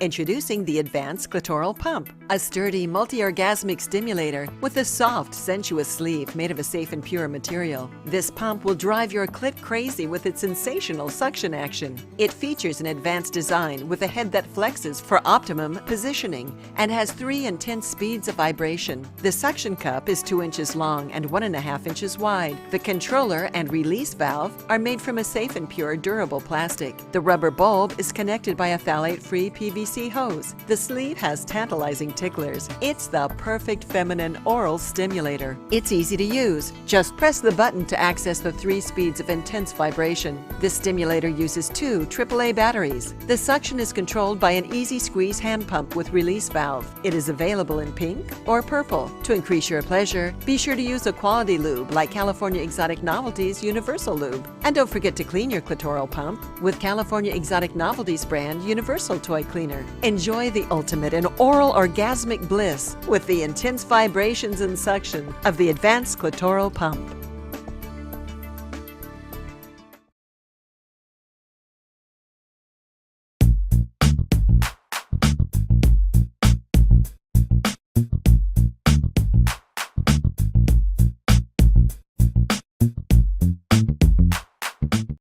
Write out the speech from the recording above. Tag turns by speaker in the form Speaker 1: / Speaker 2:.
Speaker 1: Introducing the Advanced Clitoral Pump, a sturdy, multi-orgasmic stimulator with a soft, sensuous sleeve made of a safe and pure material. This pump will drive your clit crazy with its sensational suction action. It features an advanced design with a head that flexes for optimum positioning and has 3 intense speeds of vibration. The suction cup is 2 inches long and 1.5 inches wide. The controller and release valve are made from a safe and pure durable plastic. The rubber bulb is connected by a phthalate-free PVC hose. The sleeve has tantalizing ticklers. It's the perfect feminine oral stimulator. It's easy to use. Just press the button to access the 3 speeds of intense vibration. This stimulator uses 2 AAA batteries. The suction is controlled by an easy squeeze hand pump with release valve. It is available in pink or purple. To increase your pleasure, be sure to use a quality lube like California Exotic Novelties Universal Lube. And don't forget to clean your clitoral pump with California Exotic Novelties brand Universal Toy Cleaner. Enjoy the ultimate in oral orgasmic bliss with the intense vibrations and suction of the Advanced Clitoral Pump.